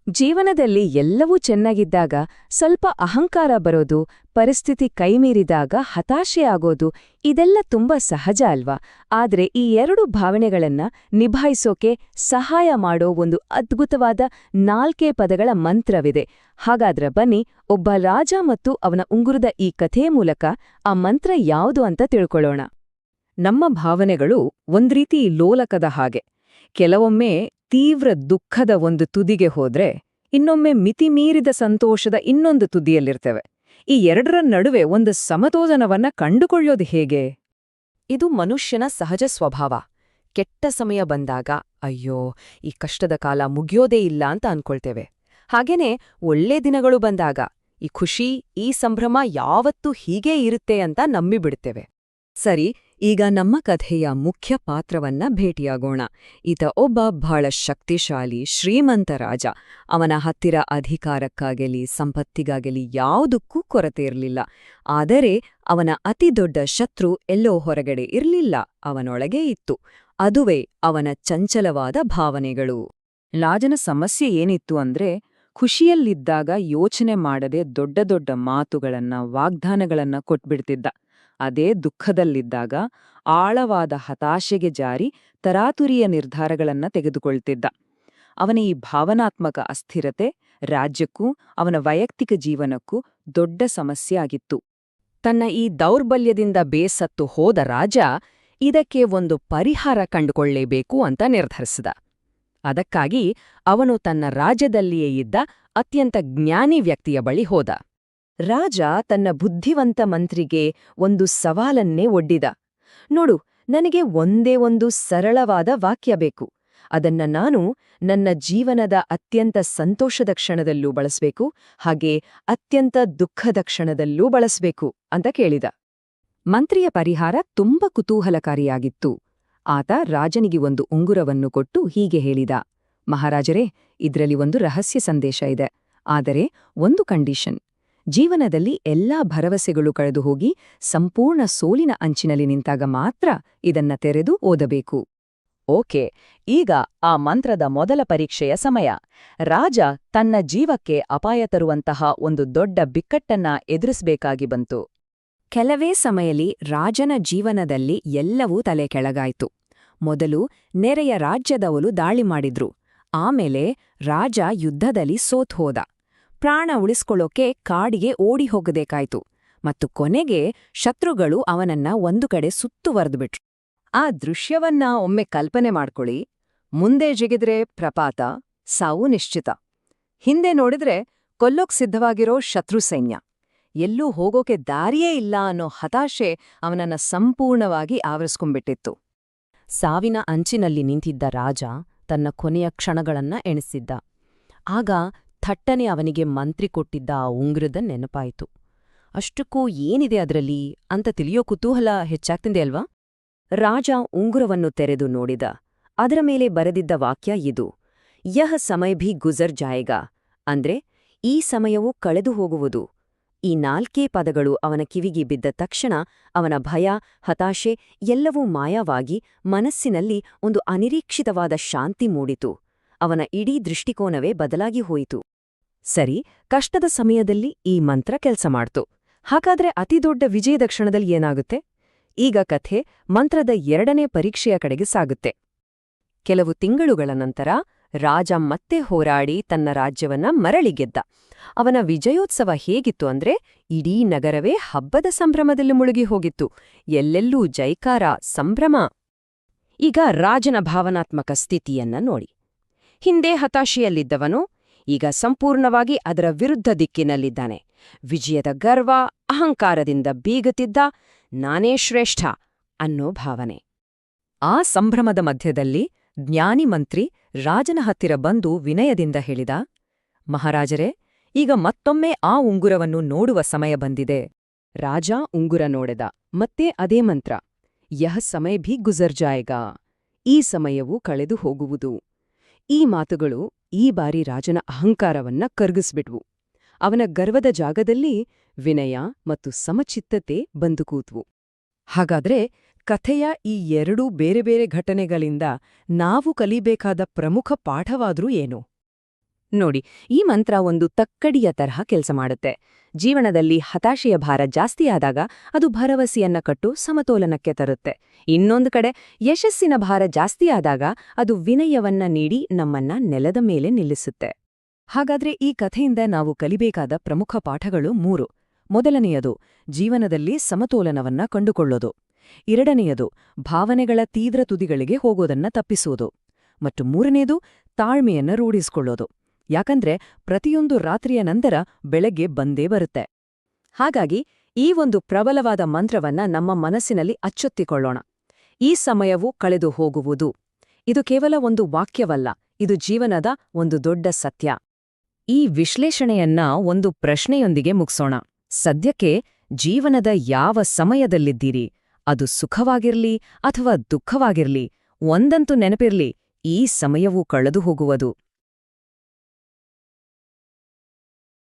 ಜೀವನದಲ್ಲಿ ಎಲ್ಲವೂ ಚೆನ್ನಾಗಿದ್ದಾಗ ಸ್ವಲ್ಪ ಅಹಂಕಾರ ಬರೋದು, ಪರಿಸ್ಥಿತಿ ಕೈಮೀರಿದಾಗ ಹತಾಶೆ ಆಗೋದು ಇದೆಲ್ಲ ತುಂಬಾ ಸಹಜ ಅಲ್ವಾ? ಆದ್ರೆ ಈ ಎರಡು ಭಾವನೆಗಳನ್ನ ನಿಭಾಯಿಸೋಕೆ ಸಹಾಯ ಮಾಡೋ ಒಂದು ಅದ್ಭುತವಾದ 4 ಪದಗಳ ಮಂತ್ರವಿದೆ. ಹಾಗಾದ್ರೆ ಬನ್ನಿ, ಒಬ್ಬ ರಾಜ ಮತ್ತು ಅವನ ಉಂಗುರದ ಈ ಕಥೆಯ ಮೂಲಕ ಆ ಮಂತ್ರ ಯಾವುದು ಅಂತ ತಿಳ್ಕೊಳ್ಳೋಣ. ನಮ್ಮ ಭಾವನೆಗಳು ಒಂದ್ರೀತಿ ಲೋಲಕದ ಹಾಗೆ. ಕೆಲವೊಮ್ಮೆ ತೀವ್ರ ದುಃಖದ ಒಂದು ತುದಿಗೆ ಹೋದ್ರೆ ಇನ್ನೊಮ್ಮೆ ಮಿತಿಮೀರಿದ ಸಂತೋಷದ ಇನ್ನೊಂದು ತುದಿಯಲ್ಲಿರ್ತೇವೆ. ಈ ಎರಡರ ನಡುವೆ ಒಂದು ಸಮತೋಲನವನ್ನ ಕಂಡುಕೊಳ್ಳೋದು ಹೇಗೆ? ಇದು ಮನುಷ್ಯನ ಸಹಜ ಸ್ವಭಾವ. ಕೆಟ್ಟ ಸಮಯ ಬಂದಾಗ ಅಯ್ಯೋ, ಈ ಕಷ್ಟದ ಕಾಲ ಮುಗಿಯೋದೇ ಇಲ್ಲ ಅಂತ ಅನ್ಕೊಳ್ತೇವೆ. ಹಾಗೇನೆ ಒಳ್ಳೆ ದಿನಗಳು ಬಂದಾಗ ಈ ಖುಷಿ, ಈ ಸಂಭ್ರಮ ಯಾವತ್ತೂ ಹೀಗೇ ಇರುತ್ತೆ ಅಂತ ನಂಬಿಬಿಡ್ತೇವೆ. ಸರಿ, ಈಗ ನಮ್ಮ ಕಥೆಯ ಮುಖ್ಯ ಪಾತ್ರವನ್ನ ಭೇಟಿಯಾಗೋಣ. ಈತ ಒಬ್ಬ ಬಹಳ ಶಕ್ತಿಶಾಲಿ, ಶ್ರೀಮಂತ ರಾಜ. ಅವನ ಹತ್ತಿರ ಅಧಿಕಾರಕ್ಕಾಗಲಿ ಸಂಪತ್ತಿಗಾಗಲಿ ಯಾವುದಕ್ಕೂ ಕೊರತೆ ಇರಲಿಲ್ಲ. ಆದರೆ ಅವನ ಅತಿದೊಡ್ಡ ಶತ್ರು ಎಲ್ಲೋ ಹೊರಗಡೆ ಇರಲಿಲ್ಲ, ಅವನೊಳಗೇ ಇತ್ತು. ಅದುವೇ ಅವನ ಚಂಚಲವಾದ ಭಾವನೆಗಳು. ರಾಜನ ಸಮಸ್ಯೆ ಏನಿತ್ತು ಅಂದ್ರೆ, ಖುಷಿಯಲ್ಲಿದ್ದಾಗ ಯೋಚನೆ ಮಾಡದೆ ದೊಡ್ಡ ದೊಡ್ಡ ಮಾತುಗಳನ್ನ, ವಾಗ್ದಾನಗಳನ್ನ ಕೊಟ್ಬಿಡ್ತಿದ್ದ. ಅದೇ ದುಃಖದಲ್ಲಿದ್ದಾಗ ಆಳವಾದ ಹತಾಶೆಗೆ ಜಾರಿ ತರಾತುರಿಯ ನಿರ್ಧಾರಗಳನ್ನ ತೆಗೆದುಕೊಳ್ತಿದ್ದ. ಅವನ ಈ ಭಾವನಾತ್ಮಕ ಅಸ್ಥಿರತೆ ರಾಜ್ಯಕ್ಕೂ ಅವನ ವೈಯಕ್ತಿಕ ಜೀವನಕ್ಕೂ ದೊಡ್ಡ ಸಮಸ್ಯೆ ಆಗಿತ್ತು. ತನ್ನ ಈ ದೌರ್ಬಲ್ಯದಿಂದ ಬೇಸತ್ತು ಹೋದ ರಾಜ ಇದಕ್ಕೆ ಒಂದು ಪರಿಹಾರ ಕಂಡುಕೊಳ್ಳೇಬೇಕು ಅಂತ ನಿರ್ಧರಿಸಿದ. ಅದಕ್ಕಾಗಿ ಅವನು ತನ್ನ ರಾಜ್ಯದಲ್ಲಿಯೇ ಇದ್ದ ಅತ್ಯಂತ ಜ್ಞಾನಿ ವ್ಯಕ್ತಿಯ ಬಳಿ ಹೋದ. ರಾಜ ತನ್ನ ಬುದ್ಧಿವಂತ ಮಂತ್ರಿಗೆ ಒಂದು ಸವಾಲನ್ನೇ ಒಡ್ಡಿದ. ನೋಡು, ನನಗೆ ಒಂದೇ ಒಂದು ಸರಳವಾದ ವಾಕ್ಯ ಬೇಕು. ಅದನ್ನ ನಾನು ನನ್ನ ಜೀವನದ ಅತ್ಯಂತ ಸಂತೋಷದ ಕ್ಷಣದಲ್ಲೂ ಬಳಸಬೇಕು, ಹಾಗೆ ಅತ್ಯಂತ ದುಃಖದ ಕ್ಷಣದಲ್ಲೂ ಬಳಸಬೇಕು ಅಂತ ಕೇಳಿದ. ಮಂತ್ರಿಯ ಪರಿಹಾರ ತುಂಬಾ ಕುತೂಹಲಕಾರಿಯಾಗಿತ್ತು. ಆತ ರಾಜನಿಗೆ ಒಂದು ಉಂಗುರವನ್ನು ಕೊಟ್ಟು ಹೀಗೆ ಹೇಳಿದ: ಮಹಾರಾಜರೇ, ಇದ್ರಲ್ಲಿ ಒಂದು ರಹಸ್ಯ ಸಂದೇಶ ಇದೆ. ಆದರೆ ಒಂದು ಕಂಡೀಷನ್. ಜೀವನದಲ್ಲಿ ಎಲ್ಲಾ ಭರವಸೆಗಳು ಕಳೆದು ಹೋಗಿ ಸಂಪೂರ್ಣ ಸೋಲಿನ ಅಂಚಿನಲ್ಲಿ ನಿಂತಾಗ ಮಾತ್ರ ಇದನ್ನ ತೆರೆದು ಓದಬೇಕು. ಓಕೆ, ಈಗ ಆ ಮಂತ್ರದ ಮೊದಲ ಪರೀಕ್ಷೆಯ ಸಮಯ. ರಾಜ ತನ್ನ ಜೀವಕ್ಕೆ ಅಪಾಯ ತರುವಂತಹ ಒಂದು ದೊಡ್ಡ ಬಿಕ್ಕಟ್ಟನ್ನ ಎದುರಿಸಬೇಕಾಗಿ ಬಂತು. ಕೆಲವೇ ಸಮಯದಲ್ಲಿ ರಾಜನ ಜೀವನದಲ್ಲಿ ಎಲ್ಲವೂ ತಲೆ ಕೆಳಗಾಯ್ತು. ಮೊದಲು ನೆರೆಯ ರಾಜ್ಯದವರು ದಾಳಿ ಮಾಡಿದ್ರು. ಆಮೇಲೆ ರಾಜ ಯುದ್ಧದಲ್ಲಿ ಸೋತ್ ಹೋದ. ಪ್ರಾಣ ಉಳಿಸ್ಕೊಳ್ಳೋಕೆ ಕಾಡಿಗೆ ಓಡಿ ಹೋಗಬೇಕಾಯ್ತು. ಮತ್ತು ಕೊನೆಗೆ ಶತ್ರುಗಳು ಅವನನ್ನ ಒಂದು ಕಡೆ ಸುತ್ತುವರೆದುಬಿಟ್ರು. ಆ ದೃಶ್ಯವನ್ನ ಒಮ್ಮೆ ಕಲ್ಪನೆ ಮಾಡ್ಕೊಳ್ಳಿ. ಮುಂದೆ ಜಿಗಿದ್ರೆ ಪ್ರಪಾತ, ಸಾವು ನಿಶ್ಚಿತ. ಹಿಂದೆ ನೋಡಿದ್ರೆ ಕೊಲ್ಲೋಕ್ ಸಿದ್ಧವಾಗಿರೋ ಶತ್ರು ಸೈನ್ಯ. ಎಲ್ಲೂ ಹೋಗೋಕೆ ದಾರಿಯೇ ಇಲ್ಲ ಅನ್ನೋ ಹತಾಶೆ ಅವನನ್ನ ಸಂಪೂರ್ಣವಾಗಿ ಆವರಿಸ್ಕೊಂಡ್ಬಿಟ್ಟಿತ್ತು. ಸಾವಿನ ಅಂಚಿನಲ್ಲಿ ನಿಂತಿದ್ದ ರಾಜ ತನ್ನ ಕೊನೆಯ ಕ್ಷಣಗಳನ್ನ ಎಣಿಸಿದ್ದ. ಆಗ ಥಟ್ಟನೆ ಅವನಿಗೆ ಮಂತ್ರಿ ಕೊಟ್ಟಿದ್ದ ಆ ಉಂಗುರದ ನೆನಪಾಯಿತು. ಅಷ್ಟಕ್ಕೂ ಏನಿದೆ ಅದರಲ್ಲಿ ಅಂತ ತಿಳಿಯೋ ಕುತೂಹಲ ಹೆಚ್ಚಾಗ್ತಿದೆ ಅಲ್ವಾ? ರಾಜ ಉಂಗುರವನ್ನು ತೆರೆದು ನೋಡಿದ. ಅದರ ಮೇಲೆ ಬರೆದಿದ್ದ ವಾಕ್ಯ ಇದು: ಯಹ ಸಮಯ ಭಿ ಗುಜರ್ ಜಾಯೇಗಾ, ಅಂದ್ರೆ ಈ ಸಮಯವೂ ಕಳೆದು ಹೋಗುವುದು. ಈ 4 ಪದಗಳು ಅವನ ಕಿವಿಗೆ ಬಿದ್ದ ತಕ್ಷಣ ಅವನ ಭಯ, ಹತಾಶೆ ಎಲ್ಲವೂ ಮಾಯವಾಗಿ ಮನಸ್ಸಿನಲ್ಲಿ ಒಂದು ಅನಿರೀಕ್ಷಿತವಾದ ಶಾಂತಿ ಮೂಡಿತು. ಅವನ ಇಡೀ ದೃಷ್ಟಿಕೋನವೇ ಬದಲಾಗಿ ಹೋಯಿತು. ಸರಿ, ಕಷ್ಟದ ಸಮಯದಲ್ಲಿ ಈ ಮಂತ್ರ ಕೆಲಸ ಮಾಡ್ತು. ಹಾಗಾದ್ರೆ ಅತಿದೊಡ್ಡ ವಿಜಯದ ಕ್ಷಣದಲ್ಲಿ ಏನಾಗುತ್ತೆ? ಈಗ ಕಥೆ ಮಂತ್ರದ 2ನೇ ಪರೀಕ್ಷೆಯ ಕಡೆಗೆ ಸಾಗುತ್ತೆ. ಕೆಲವು ತಿಂಗಳುಗಳ ನಂತರ ರಾಜ ಮತ್ತೆ ಹೋರಾಡಿ ತನ್ನ ರಾಜ್ಯವನ್ನ ಮರಳಿ ಗೆದ್ದ. ಅವನ ವಿಜಯೋತ್ಸವ ಹೇಗಿತ್ತು ಅಂದ್ರೆ, ಇಡೀ ನಗರವೇ ಹಬ್ಬದ ಸಂಭ್ರಮದಲ್ಲಿ ಮುಳುಗಿ ಹೋಗಿತ್ತು. ಎಲ್ಲೆಲ್ಲೂ ಜೈಕಾರ, ಸಂಭ್ರಮ. ಈಗ ರಾಜನ ಭಾವನಾತ್ಮಕ ಸ್ಥಿತಿಯನ್ನ ನೋಡಿ. ಹಿಂದೆ ಹತಾಶೆಯಲ್ಲಿದ್ದವನು ಈಗ ಸಂಪೂರ್ಣವಾಗಿ ಅದರ ವಿರುದ್ಧ ದಿಕ್ಕಿನಲ್ಲಿದ್ದಾನೆ. ವಿಜಯದ ಗರ್ವ, ಅಹಂಕಾರದಿಂದ ಬೀಗುತ್ತಿದ್ದ ನಾನೇ ಶ್ರೇಷ್ಠ ಅನ್ನೋ ಭಾವನೆ. ಆ ಸಂಭ್ರಮದ ಮಧ್ಯದಲ್ಲಿ ಜ್ಞಾನಿ ಮಂತ್ರಿ ರಾಜನ ಹತ್ತಿರ ಬಂದು ವಿನಯದಿಂದ ಹೇಳಿದ: ಮಹಾರಾಜರೇ, ಈಗ ಮತ್ತೊಮ್ಮೆ ಆ ಉಂಗುರವನ್ನು ನೋಡುವ ಸಮಯ ಬಂದಿದೆ. ರಾಜ ಉಂಗುರ ನೋಡಿದ. ಮತ್ತೆ ಅದೇ ಮಂತ್ರ: ಯಹ ಸಮಯ ಭಿ ಗುಜರ್ ಜಾಯೇಗಾ, ಈ ಸಮಯವೂ ಕಳೆದು ಹೋಗುವುದು. ಈ ಮಾತುಗಳು ಈ ಬಾರಿ ರಾಜನ ಅಹಂಕಾರವನ್ನ ಕರಗಿಸ್ಬಿಟ್ವು. ಅವನ ಗರ್ವದ ಜಾಗದಲ್ಲಿ ವಿನಯ ಮತ್ತು ಸಮಚಿತ್ತತೆ ಬಂದು ಕೂತ್ವು. ಹಾಗಾದ್ರೆ ಕಥೆಯ ಈ 2 ಬೇರೆ ಬೇರೆ ಘಟನೆಗಳಿಂದ ನಾವು ಕಲಿಬೇಕಾದ ಪ್ರಮುಖ ಪಾಠವಾದ್ರೂ ಏನು? ನೋಡಿ, ಈ ಮಂತ್ರ ಒಂದು ತಕ್ಕಡಿಯ ತರಹ ಕೆಲಸ ಮಾಡುತ್ತೆ. ಜೀವನದಲ್ಲಿ ಹತಾಶೆಯ ಭಾರ ಜಾಸ್ತಿಯಾದಾಗ ಅದು ಭರವಸೆಯನ್ನ ಕಟ್ಟು ಸಮತೋಲನಕ್ಕೆ ತರುತ್ತೆ. ಇನ್ನೊಂದು ಕಡೆ ಯಶಸ್ಸಿನ ಭಾರ ಜಾಸ್ತಿಯಾದಾಗ ಅದು ವಿನಯವನ್ನ ನೀಡಿ ನಮ್ಮನ್ನ ನೆಲದ ಮೇಲೆ ನಿಲ್ಲಿಸುತ್ತೆ. ಹಾಗಾದ್ರೆ ಈ ಕಥೆಯಿಂದ ನಾವು ಕಲಿಬೇಕಾದ ಪ್ರಮುಖ ಪಾಠಗಳು 3. ಮೊದಲನೆಯದು, ಜೀವನದಲ್ಲಿ ಸಮತೋಲನವನ್ನ ಕಂಡುಕೊಳ್ಳೋದು. ಎರಡನೆಯದು, ಭಾವನೆಗಳ ತೀವ್ರ ತುದಿಗಳಿಗೆ ಹೋಗೋದನ್ನ ತಪ್ಪಿಸುವುದು. ಮತ್ತು 3ನೇದು, ತಾಳ್ಮೆಯನ್ನ ರೂಢಿಸಿಕೊಳ್ಳೋದು. ಯಾಕಂದ್ರೆ ಪ್ರತಿಯೊಂದು ರಾತ್ರಿಯ ನಂತರ ಬೆಳಗ್ಗೆ ಬಂದೇ ಬರುತ್ತೆ. ಹಾಗಾಗಿ ಈ ಒಂದು ಪ್ರಬಲವಾದ ಮಂತ್ರವನ್ನ ನಮ್ಮ ಮನಸ್ಸಿನಲ್ಲಿ ಅಚ್ಚೊತ್ತಿಕೊಳ್ಳೋಣ. ಈ ಸಮಯವು ಕಳೆದು ಹೋಗುವುದು. ಇದು ಕೇವಲ ಒಂದು ವಾಕ್ಯವಲ್ಲ, ಇದು ಜೀವನದ ಒಂದು ದೊಡ್ಡ ಸತ್ಯ. ಈ ವಿಶ್ಲೇಷಣೆಯನ್ನ ಒಂದು ಪ್ರಶ್ನೆಯೊಂದಿಗೆ ಮುಗಿಸೋಣ. ಸದ್ಯಕ್ಕೆ ಜೀವನದ ಯಾವ ಸಮಯದಲ್ಲಿದ್ದೀರಿ? ಅದು ಸುಖವಾಗಿರ್ಲಿ ಅಥವಾ ದುಃಖವಾಗಿರ್ಲಿ, ಒಂದಂತೂ ನೆನಪಿರ್ಲಿ, ಈ ಸಮಯವೂ ಕಳೆದು ಹೋಗುವುದು.